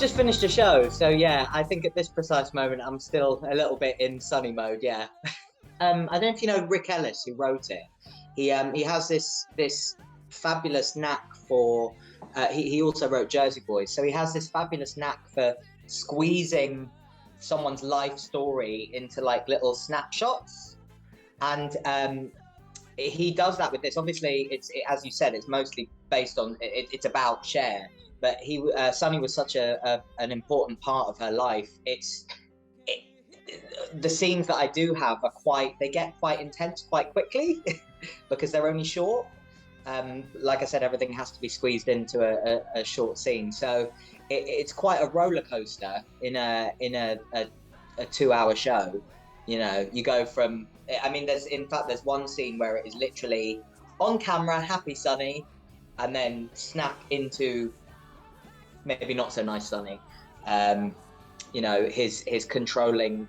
just finished a show, so yeah, I think at this precise moment I'm still a little bit in Sunny mode. Yeah. I don't know if you know Rick Ellis, who wrote it. He has this fabulous knack for. He also wrote Jersey Boys, so he has this fabulous knack for squeezing someone's life story into like little snapshots, and he does that with this. Obviously, as you said, it's mostly based on it's about Cher, but Sunny was such an important part of her life. The scenes that I do have they get quite intense quite quickly because they're only short. Like I said, everything has to be squeezed into a short scene, so it's quite a roller coaster in a 2-hour show. You know, you go from, I mean, there's one scene where it is literally on camera, happy Sunny, and then snap into maybe not so nice Sunny. You know, his controlling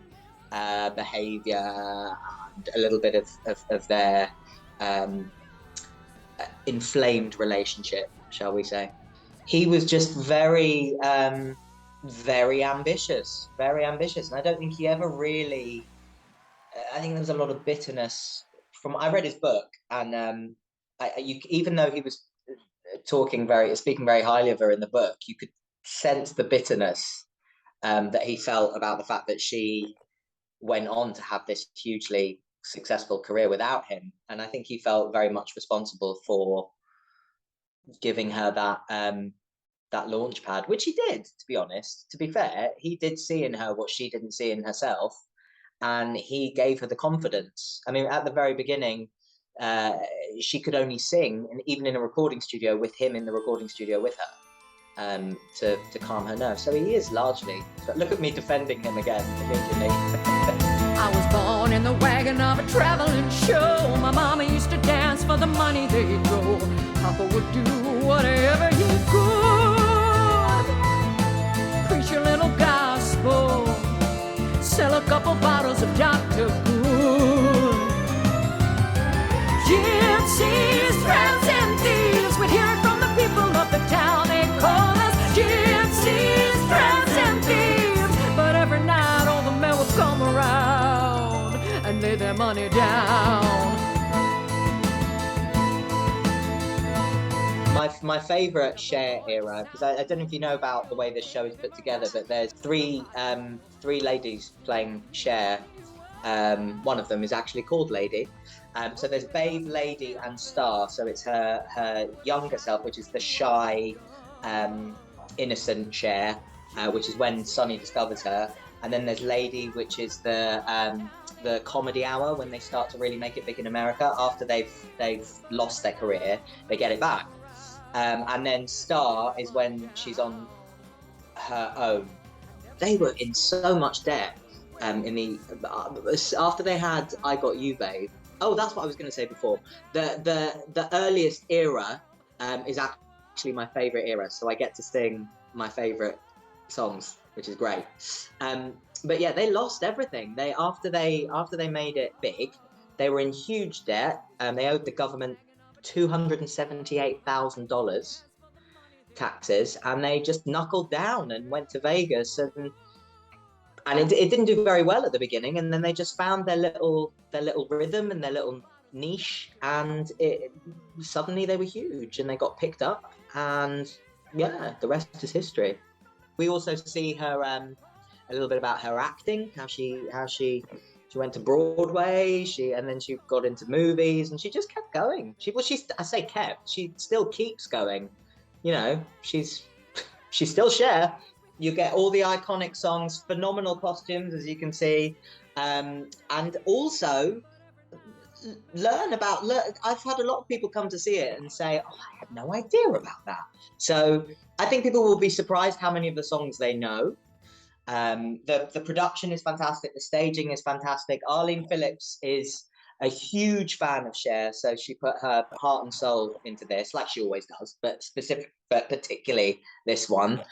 behavior and a little bit of their inflamed relationship, shall we say. He was just very ambitious, and I don't think he ever really, I think there was a lot of bitterness I read his book, and even though he was speaking very highly of her in the book, you could sense the bitterness that he felt about the fact that she went on to have this hugely successful career without him. And I think he felt very much responsible for giving her that launch pad, which he did, to be honest. To be fair, he did see in her what she didn't see in herself, and he gave her the confidence. I mean, at the very beginning, she could only sing, and even in a recording studio with him in the recording studio with her, to calm her nerves. So he is largely. But look at me defending him again immediately. I was born in the wagon of a traveling show. My mama used to dance for the money they'd throw. Papa would do whatever he could. Preach a little gospel, sell a couple bottles of Dr. Good. Gypsies, tramps, and thieves, we'd hear it from the people of the town. They call us gypsies, tramps, and thieves. But every night all the men would come around and lay their money down. My favourite Cher era, because I don't know if you know about the way this show is put together, but there's three ladies playing Cher. One of them is actually called Lady. So there's Babe, Lady, and Star. So it's her younger self, which is the shy, innocent Cher, which is when Sunny discovers her. And then there's Lady, which is the comedy hour, when they start to really make it big in America. After they've lost their career, they get it back. And then Star is when she's on her own. They were in so much debt after they had I Got You, Babe. Oh, that's what I was going to say before. The earliest era is actually my favourite era, so I get to sing my favourite songs, which is great. But yeah, they lost everything. After they made it big, they were in huge debt. They owed the government $278,000 taxes, and they just knuckled down and went to Vegas, and it didn't do very well at the beginning, and then they just found their little rhythm and their little niche, and suddenly they were huge and they got picked up, and yeah, the rest is history. We also see her a little bit about her acting, how she went to Broadway, and then she got into movies, and she just kept going. She still keeps going. You know, she's still Cher. You get all the iconic songs, phenomenal costumes, as you can see, and also I've had a lot of people come to see it and say, "Oh, I had no idea about that." So I think people will be surprised how many of the songs they know. The production is fantastic. The staging is fantastic. Arlene Phillips is a huge fan of Cher, so she put her heart and soul into this, like she always does, but particularly this one.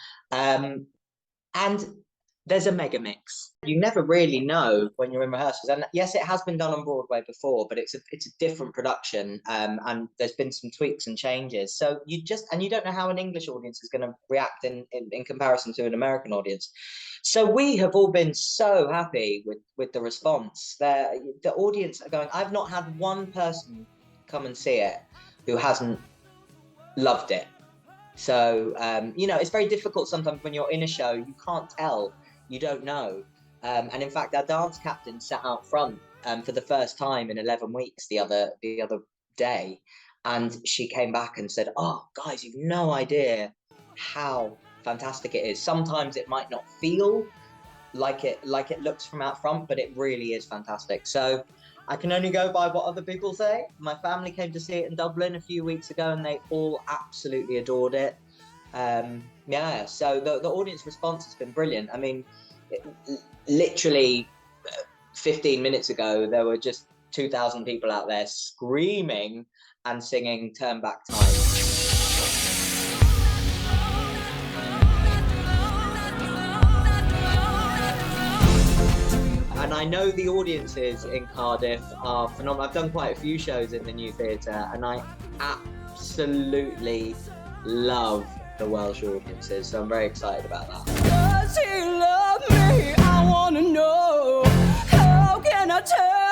And there's a mega mix. You never really know when you're in rehearsals. And yes, it has been done on Broadway before, but it's a different production, and there's been some tweaks and changes. So you don't know how an English audience is going to react in comparison to an American audience. So we have all been so happy with the response. The audience are going, I've not had one person come and see it who hasn't loved it. So, it's very difficult sometimes when you're in a show, you can't tell, you don't know. And in fact, our dance captain sat out front for the first time in 11 weeks the other day. And she came back and said, oh, guys, you've no idea how fantastic it is. Sometimes it might not feel like it looks from out front, but it really is fantastic. So I can only go by what other people say. My family came to see it in Dublin a few weeks ago, and they all absolutely adored it. So the audience response has been brilliant. I mean, literally 15 minutes ago, there were just 2,000 people out there screaming and singing Turn Back Time. And I know the audiences in Cardiff are phenomenal. I've done quite a few shows in the New Theatre, and I absolutely love the Welsh audiences, so I'm very excited about that. Does he love me? I want to know. How can I tell?